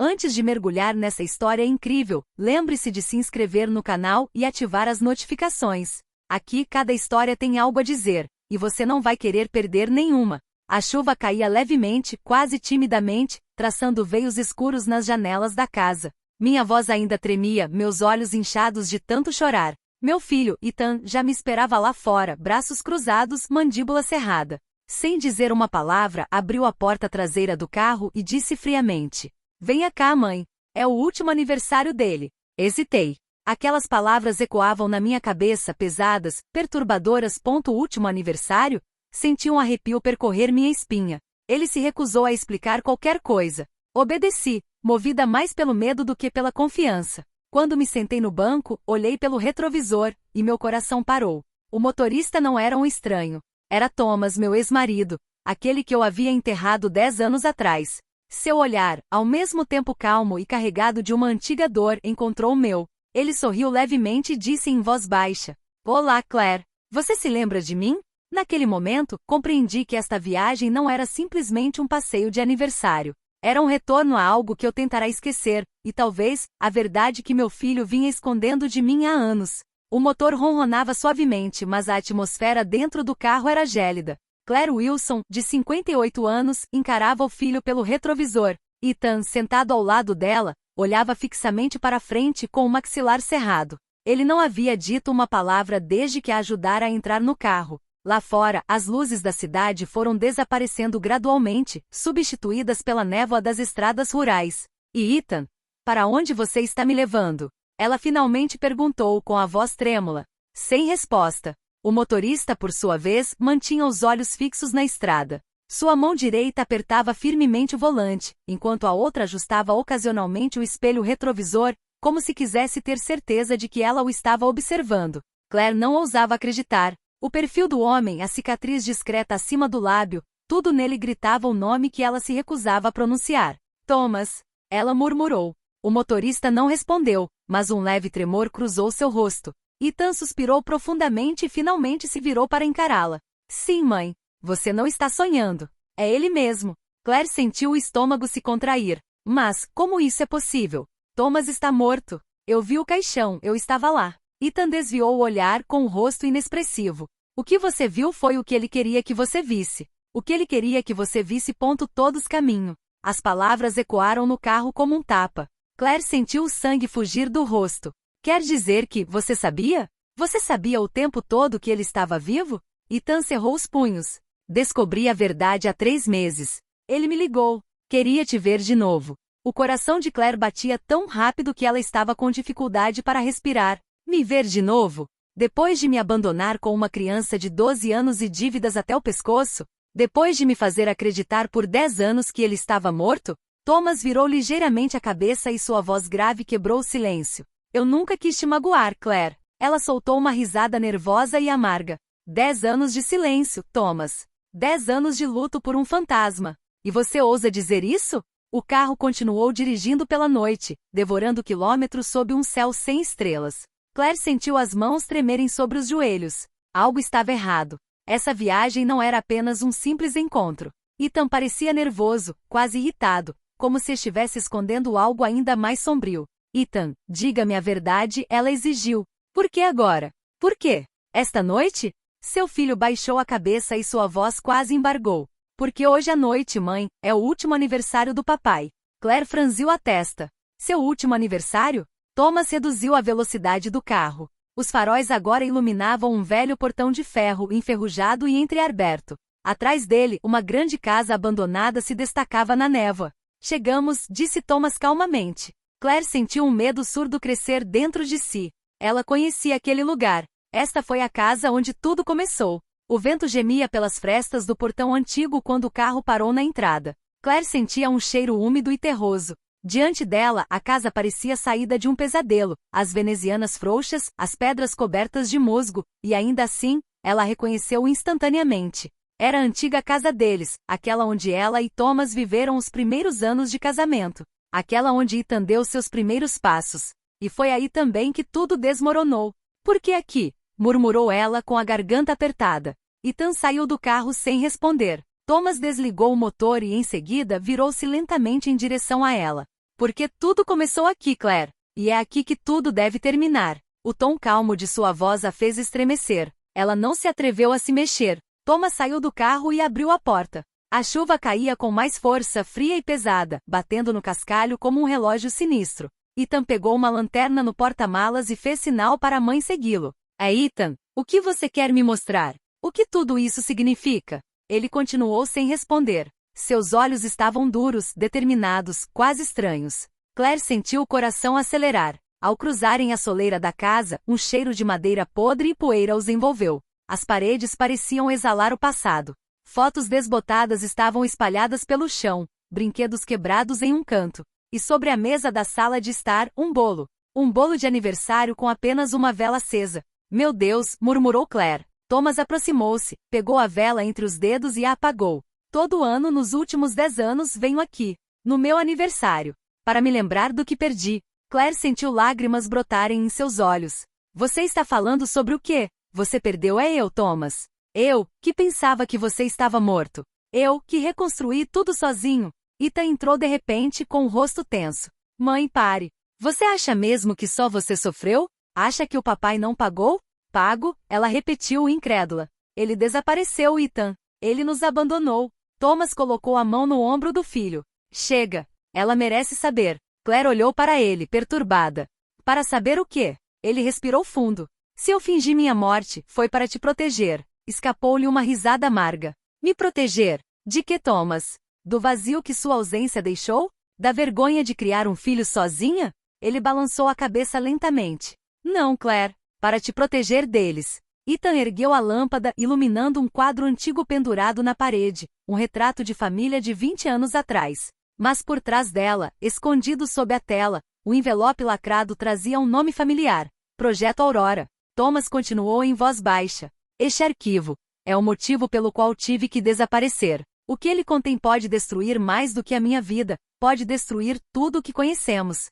Antes de mergulhar nessa história incrível, lembre-se de se inscrever no canal e ativar as notificações. Aqui cada história tem algo a dizer, e você não vai querer perder nenhuma. A chuva caía levemente, quase timidamente, traçando veios escuros nas janelas da casa. Minha voz ainda tremia, meus olhos inchados de tanto chorar. Meu filho, Ethan, já me esperava lá fora, braços cruzados, mandíbula cerrada. Sem dizer uma palavra, abriu a porta traseira do carro e disse friamente: "Venha cá, mãe. É o último aniversário dele." Hesitei. Aquelas palavras ecoavam na minha cabeça, pesadas, perturbadoras. Último aniversário? Senti um arrepio percorrer minha espinha. Ele se recusou a explicar qualquer coisa. Obedeci, movida mais pelo medo do que pela confiança. Quando me sentei no banco, olhei pelo retrovisor, e meu coração parou. O motorista não era um estranho. Era Thomas, meu ex-marido, aquele que eu havia enterrado 10 anos atrás. Seu olhar, ao mesmo tempo calmo e carregado de uma antiga dor, encontrou o meu. Ele sorriu levemente e disse em voz baixa: "Olá, Claire. Você se lembra de mim?" Naquele momento, compreendi que esta viagem não era simplesmente um passeio de aniversário. Era um retorno a algo que eu tentará esquecer, e talvez, a verdade que meu filho vinha escondendo de mim há anos. O motor ronronava suavemente, mas a atmosfera dentro do carro era gélida. Claire Wilson, de 58 anos, encarava o filho pelo retrovisor. Ethan, sentado ao lado dela, olhava fixamente para frente com o maxilar cerrado. Ele não havia dito uma palavra desde que a ajudara a entrar no carro. Lá fora, as luzes da cidade foram desaparecendo gradualmente, substituídas pela névoa das estradas rurais. "E Ethan, para onde você está me levando?" Ela finalmente perguntou com a voz trêmula. Sem resposta. O motorista, por sua vez, mantinha os olhos fixos na estrada. Sua mão direita apertava firmemente o volante, enquanto a outra ajustava ocasionalmente o espelho retrovisor, como se quisesse ter certeza de que ela o estava observando. Claire não ousava acreditar. O perfil do homem, a cicatriz discreta acima do lábio, tudo nele gritava o nome que ela se recusava a pronunciar. "Thomas", ela murmurou. O motorista não respondeu, mas um leve tremor cruzou seu rosto. Ethan suspirou profundamente e finalmente se virou para encará-la. "Sim, mãe. Você não está sonhando. É ele mesmo." Claire sentiu o estômago se contrair. "Mas, como isso é possível? Thomas está morto. Eu vi o caixão, eu estava lá." Ethan desviou o olhar com o rosto inexpressivo. "O que você viu foi o que ele queria que você visse. O que ele queria que você visse. Todos caminho." As palavras ecoaram no carro como um tapa. Claire sentiu o sangue fugir do rosto. "Quer dizer que você sabia? Você sabia o tempo todo que ele estava vivo?" Ethan cerrou os punhos. "Descobri a verdade há 3 meses. Ele me ligou. Queria te ver de novo." O coração de Claire batia tão rápido que ela estava com dificuldade para respirar. "Me ver de novo? Depois de me abandonar com uma criança de 12 anos e dívidas até o pescoço? Depois de me fazer acreditar por 10 anos que ele estava morto?" Thomas virou ligeiramente a cabeça e sua voz grave quebrou o silêncio. "Eu nunca quis te magoar, Claire." Ela soltou uma risada nervosa e amarga. 10 anos de silêncio, Thomas. 10 anos de luto por um fantasma. E você ousa dizer isso? O carro continuou dirigindo pela noite, devorando quilômetros sob um céu sem estrelas. Claire sentiu as mãos tremerem sobre os joelhos. Algo estava errado. Essa viagem não era apenas um simples encontro. Ethan parecia nervoso, quase irritado, como se estivesse escondendo algo ainda mais sombrio. "Ethan, diga-me a verdade", ela exigiu. "Por que agora? Por quê? Esta noite?" Seu filho baixou a cabeça e sua voz quase embargou. "Porque hoje à noite, mãe, é o último aniversário do papai." Claire franziu a testa. "Seu último aniversário?" Thomas reduziu a velocidade do carro. Os faróis agora iluminavam um velho portão de ferro enferrujado e entreaberto. Atrás dele, uma grande casa abandonada se destacava na névoa. "Chegamos", disse Thomas calmamente. Claire sentiu um medo surdo crescer dentro de si. Ela conhecia aquele lugar. Esta foi a casa onde tudo começou. O vento gemia pelas frestas do portão antigo quando o carro parou na entrada. Claire sentia um cheiro úmido e terroso. Diante dela, a casa parecia saída de um pesadelo, as venezianas frouxas, as pedras cobertas de musgo, e ainda assim, ela a reconheceu instantaneamente. Era a antiga casa deles, aquela onde ela e Thomas viveram os primeiros anos de casamento. Aquela onde Ethan deu seus primeiros passos. E foi aí também que tudo desmoronou. "Por que aqui?" murmurou ela com a garganta apertada. Ethan saiu do carro sem responder. Thomas desligou o motor e em seguida virou-se lentamente em direção a ela. Porque tudo começou aqui, Claire. E é aqui que tudo deve terminar. O tom calmo de sua voz a fez estremecer. Ela não se atreveu a se mexer. Thomas saiu do carro e abriu a porta. A chuva caía com mais força, fria e pesada, batendo no cascalho como um relógio sinistro. Ethan pegou uma lanterna no porta-malas e fez sinal para a mãe segui-lo. Ethan, o que você quer me mostrar? O que tudo isso significa? Ele continuou sem responder. Seus olhos estavam duros, determinados, quase estranhos. Claire sentiu o coração acelerar. Ao cruzarem a soleira da casa, um cheiro de madeira podre e poeira os envolveu. As paredes pareciam exalar o passado. Fotos desbotadas estavam espalhadas pelo chão, brinquedos quebrados em um canto. E sobre a mesa da sala de estar, um bolo. Um bolo de aniversário com apenas uma vela acesa. Meu Deus, murmurou Claire. Thomas aproximou-se, pegou a vela entre os dedos e a apagou. Todo ano nos últimos 10 anos venho aqui, no meu aniversário, para me lembrar do que perdi. Claire sentiu lágrimas brotarem em seus olhos. Você está falando sobre o quê? Você perdeu eu, Thomas. Eu, que pensava que você estava morto. Eu, que reconstruí tudo sozinho. Ethan entrou de repente com o rosto tenso. Mãe, pare. Você acha mesmo que só você sofreu? Acha que o papai não pagou? Pago, ela repetiu incrédula. Ele desapareceu, Ethan. Ele nos abandonou. Thomas colocou a mão no ombro do filho. Chega. Ela merece saber. Claire olhou para ele, perturbada. Para saber o quê? Ele respirou fundo. Se eu fingi minha morte, foi para te proteger. Escapou-lhe uma risada amarga. Me proteger? De que, Thomas? Do vazio que sua ausência deixou? Da vergonha de criar um filho sozinha? Ele balançou a cabeça lentamente. Não, Claire. Para te proteger deles. Ethan ergueu a lâmpada, iluminando um quadro antigo pendurado na parede, um retrato de família de 20 anos atrás. Mas por trás dela, escondido sob a tela, o envelope lacrado trazia um nome familiar. Projeto Aurora. Thomas continuou em voz baixa. Este arquivo é o motivo pelo qual tive que desaparecer. O que ele contém pode destruir mais do que a minha vida, pode destruir tudo o que conhecemos.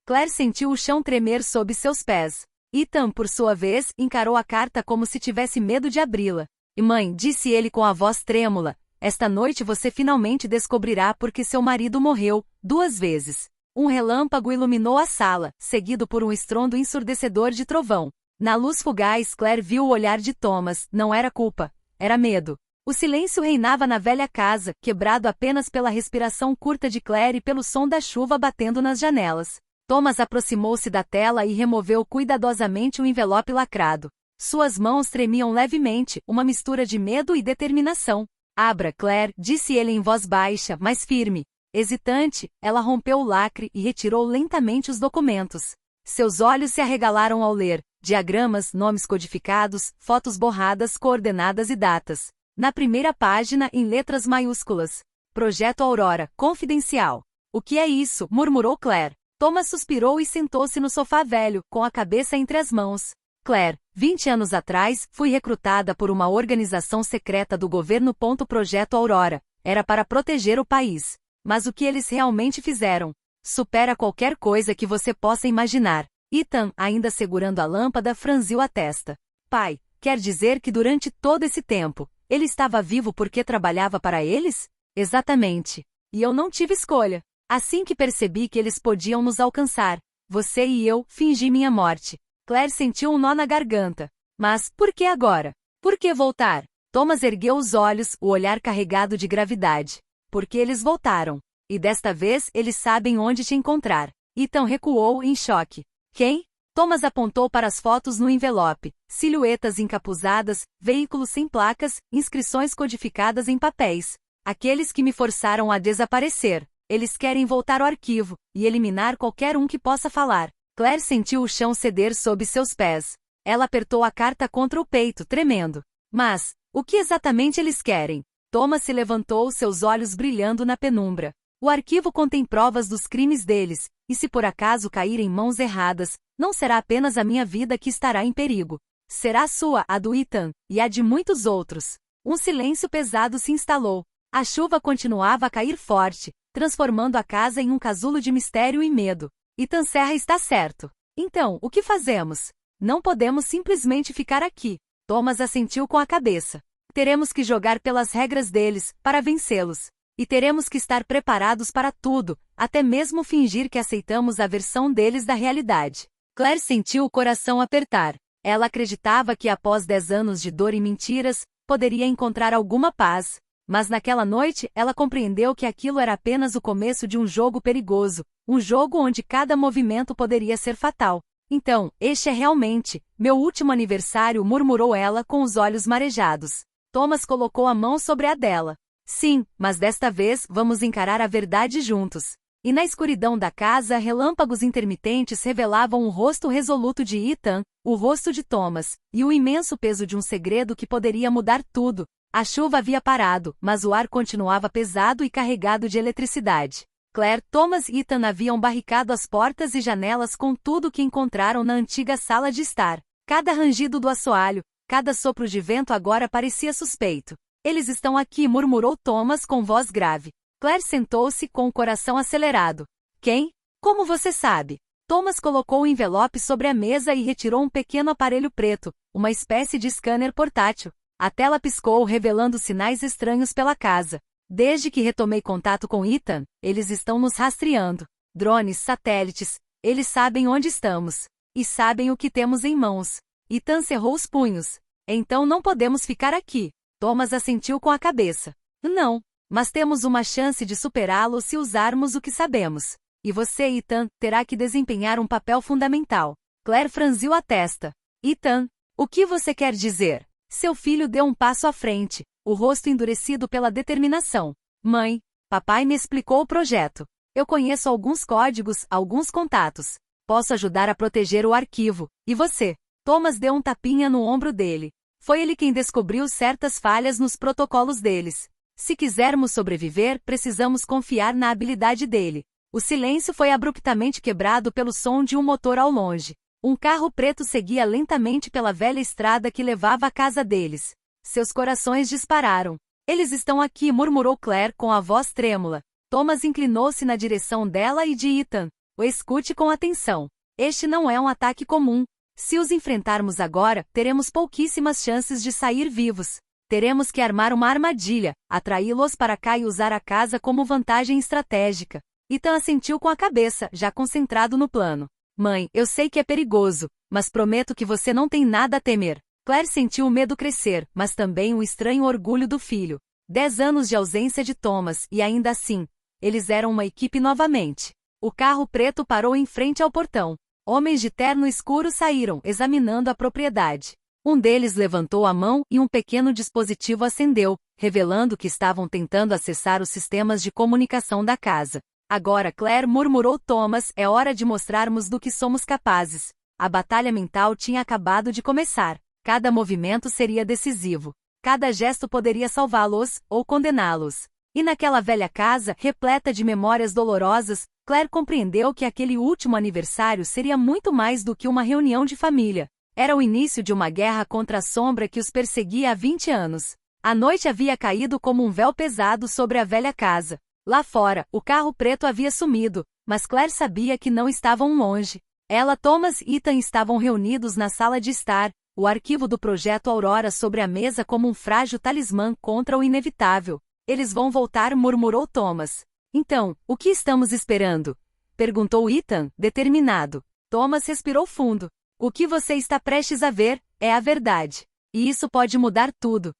Claire sentiu o chão tremer sob seus pés. Ethan, por sua vez, encarou a carta como se tivesse medo de abri-la. E mãe, disse ele com a voz trêmula, esta noite você finalmente descobrirá porque seu marido morreu, 2 vezes. Um relâmpago iluminou a sala, seguido por um estrondo ensurdecedor de trovão. Na luz fugaz, Claire viu o olhar de Thomas, não era culpa, era medo. O silêncio reinava na velha casa, quebrado apenas pela respiração curta de Claire e pelo som da chuva batendo nas janelas. Thomas aproximou-se da tela e removeu cuidadosamente o envelope lacrado. Suas mãos tremiam levemente, uma mistura de medo e determinação. Abra, Claire, disse ele em voz baixa, mas firme. Hesitante, ela rompeu o lacre e retirou lentamente os documentos. Seus olhos se arregalaram ao ler. Diagramas, nomes codificados, fotos borradas, coordenadas e datas. Na primeira página, em letras maiúsculas. Projeto Aurora, confidencial. O que é isso? Murmurou Claire. Thomas suspirou e sentou-se no sofá velho, com a cabeça entre as mãos. Claire, 20 anos atrás, fui recrutada por uma organização secreta do governo. Projeto Aurora. Era para proteger o país. Mas o que eles realmente fizeram? Supera qualquer coisa que você possa imaginar. Ethan, ainda segurando a lâmpada, franziu a testa. Pai, quer dizer que durante todo esse tempo, ele estava vivo porque trabalhava para eles? Exatamente. E eu não tive escolha. Assim que percebi que eles podiam nos alcançar, você e eu, fingi minha morte. Claire sentiu um nó na garganta. Mas, por que agora? Por que voltar? Thomas ergueu os olhos, o olhar carregado de gravidade. Porque eles voltaram. E desta vez eles sabem onde te encontrar. Ethan recuou em choque. Quem? Thomas apontou para as fotos no envelope. Silhuetas encapuzadas, veículos sem placas, inscrições codificadas em papéis. Aqueles que me forçaram a desaparecer. Eles querem voltar ao arquivo e eliminar qualquer um que possa falar. Claire sentiu o chão ceder sob seus pés. Ela apertou a carta contra o peito, tremendo. Mas, o que exatamente eles querem? Thomas se levantou, seus olhos brilhando na penumbra. O arquivo contém provas dos crimes deles, e se por acaso cair em mãos erradas, não será apenas a minha vida que estará em perigo. Será a sua, a do Ethan, e a de muitos outros. Um silêncio pesado se instalou. A chuva continuava a cair forte, transformando a casa em um casulo de mistério e medo. Ethan Serra está certo. Então, o que fazemos? Não podemos simplesmente ficar aqui. Thomas assentiu com a cabeça. Teremos que jogar pelas regras deles, para vencê-los. E teremos que estar preparados para tudo, até mesmo fingir que aceitamos a versão deles da realidade. Claire sentiu o coração apertar. Ela acreditava que após 10 anos de dor e mentiras, poderia encontrar alguma paz. Mas naquela noite, ela compreendeu que aquilo era apenas o começo de um jogo perigoso, um jogo onde cada movimento poderia ser fatal. Então, este é realmente meu último aniversário, murmurou ela com os olhos marejados. Thomas colocou a mão sobre a dela. Sim, mas desta vez vamos encarar a verdade juntos. E na escuridão da casa, relâmpagos intermitentes revelavam o rosto resoluto de Ethan, o rosto de Thomas, e o imenso peso de um segredo que poderia mudar tudo. A chuva havia parado, mas o ar continuava pesado e carregado de eletricidade. Claire, Thomas e Ethan haviam barricado as portas e janelas com tudo que encontraram na antiga sala de estar. Cada rangido do assoalho, cada sopro de vento agora parecia suspeito. Eles estão aqui, murmurou Thomas com voz grave. Claire sentou-se com o coração acelerado. Quem? Como você sabe? Thomas colocou o envelope sobre a mesa e retirou um pequeno aparelho preto, uma espécie de scanner portátil. A tela piscou, revelando sinais estranhos pela casa. Desde que retomei contato com Ethan, eles estão nos rastreando. Drones, satélites, eles sabem onde estamos. E sabem o que temos em mãos. Ethan cerrou os punhos. Então não podemos ficar aqui. Thomas assentiu com a cabeça. Não, mas temos uma chance de superá-lo se usarmos o que sabemos. E você, Ethan, terá que desempenhar um papel fundamental. Claire franziu a testa. Ethan, o que você quer dizer? Seu filho deu um passo à frente, o rosto endurecido pela determinação. Mãe, papai me explicou o projeto. Eu conheço alguns códigos, alguns contatos. Posso ajudar a proteger o arquivo. E você? Thomas deu um tapinha no ombro dele. Foi ele quem descobriu certas falhas nos protocolos deles. Se quisermos sobreviver, precisamos confiar na habilidade dele. O silêncio foi abruptamente quebrado pelo som de um motor ao longe. Um carro preto seguia lentamente pela velha estrada que levava à casa deles. Seus corações dispararam. Eles estão aqui, murmurou Claire com a voz trêmula. Thomas inclinou-se na direção dela e de Ethan. O escute com atenção. Este não é um ataque comum. Se os enfrentarmos agora, teremos pouquíssimas chances de sair vivos. Teremos que armar uma armadilha, atraí-los para cá e usar a casa como vantagem estratégica. Ethan assentiu com a cabeça, já concentrado no plano. Mãe, eu sei que é perigoso, mas prometo que você não tem nada a temer. Claire sentiu o medo crescer, mas também o estranho orgulho do filho. 10 anos de ausência de Thomas, e ainda assim, eles eram uma equipe novamente. O carro preto parou em frente ao portão. Homens de terno escuro saíram, examinando a propriedade. Um deles levantou a mão e um pequeno dispositivo acendeu, revelando que estavam tentando acessar os sistemas de comunicação da casa. Agora, Claire, murmurou Thomas, é hora de mostrarmos do que somos capazes. A batalha mental tinha acabado de começar. Cada movimento seria decisivo. Cada gesto poderia salvá-los, ou condená-los. E naquela velha casa, repleta de memórias dolorosas, Claire compreendeu que aquele último aniversário seria muito mais do que uma reunião de família. Era o início de uma guerra contra a sombra que os perseguia há 20 anos. A noite havia caído como um véu pesado sobre a velha casa. Lá fora, o carro preto havia sumido, mas Claire sabia que não estavam longe. Ela, Thomas e Ethan estavam reunidos na sala de estar, o arquivo do projeto Aurora sobre a mesa como um frágil talismã contra o inevitável. Eles vão voltar, murmurou Thomas. Então, o que estamos esperando? Perguntou Ethan, determinado. Thomas respirou fundo. O que você está prestes a ver é a verdade. E isso pode mudar tudo.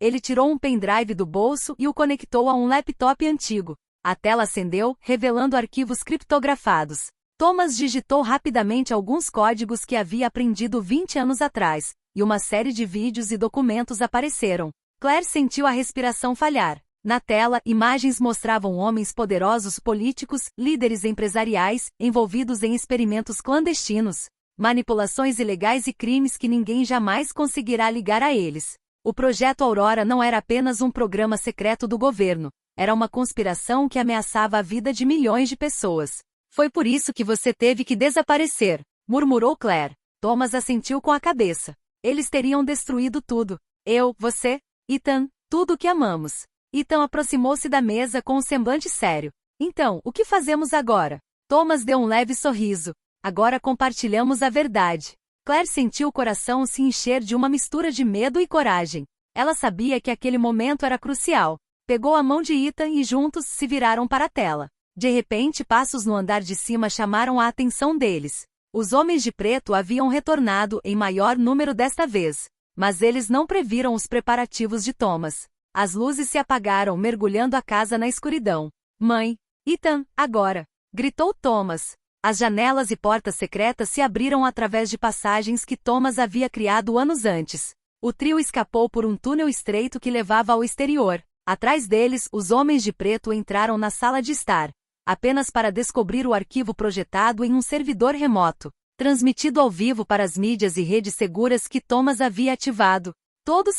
Ele tirou um pendrive do bolso e o conectou a um laptop antigo. A tela acendeu, revelando arquivos criptografados. Thomas digitou rapidamente alguns códigos que havia aprendido 20 anos atrás, e uma série de vídeos e documentos apareceram. Claire sentiu a respiração falhar. Na tela, imagens mostravam homens poderosos políticos, líderes empresariais, envolvidos em experimentos clandestinos, manipulações ilegais e crimes que ninguém jamais conseguirá ligar a eles. O projeto Aurora não era apenas um programa secreto do governo, era uma conspiração que ameaçava a vida de milhões de pessoas. Foi por isso que você teve que desaparecer, murmurou Claire. Thomas assentiu com a cabeça. Eles teriam destruído tudo. Eu, você, Ethan, tudo o que amamos. Ethan aproximou-se da mesa com um semblante sério. Então, o que fazemos agora? Thomas deu um leve sorriso. Agora compartilhamos a verdade. Claire sentiu o coração se encher de uma mistura de medo e coragem. Ela sabia que aquele momento era crucial. pegou a mão de Ethan e juntos se viraram para a tela. De repente, passos no andar de cima chamaram a atenção deles. Os homens de preto haviam retornado em maior número desta vez, mas eles não previram os preparativos de Thomas. As luzes se apagaram, mergulhando a casa na escuridão. Mãe! Ethan, agora! Gritou Thomas. As janelas e portas secretas se abriram através de passagens que Thomas havia criado anos antes. O trio escapou por um túnel estreito que levava ao exterior. Atrás deles, os homens de preto entraram na sala de estar, apenas para descobrir o arquivo projetado em um servidor remoto, transmitido ao vivo para as mídias e redes seguras que Thomas havia ativado. Todos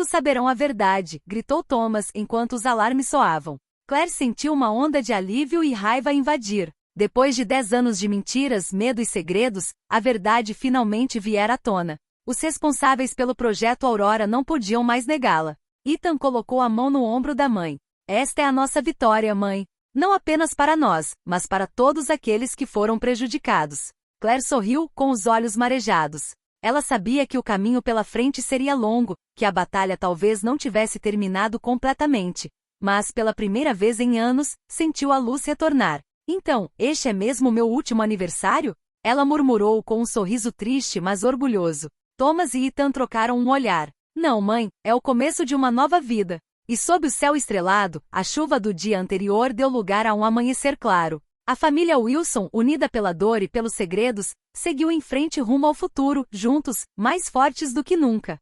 saberão a verdade, gritou Thomas enquanto os alarmes soavam. Claire sentiu uma onda de alívio e raiva invadir. Depois de 10 anos de mentiras, medo e segredos, a verdade finalmente viera à tona. Os responsáveis pelo projeto Aurora não podiam mais negá-la. Ethan colocou a mão no ombro da mãe. Esta é a nossa vitória, mãe. Não apenas para nós, mas para todos aqueles que foram prejudicados. Claire sorriu, com os olhos marejados. Ela sabia que o caminho pela frente seria longo, que a batalha talvez não tivesse terminado completamente. Mas, pela primeira vez em anos, sentiu a luz retornar. Então, este é mesmo meu último aniversário? Ela murmurou com um sorriso triste mas orgulhoso. Thomas e Ethan trocaram um olhar. Não, mãe, é o começo de uma nova vida. E sob o céu estrelado, a chuva do dia anterior deu lugar a um amanhecer claro. A família Wilson, unida pela dor e pelos segredos, seguiu em frente rumo ao futuro, juntos, mais fortes do que nunca.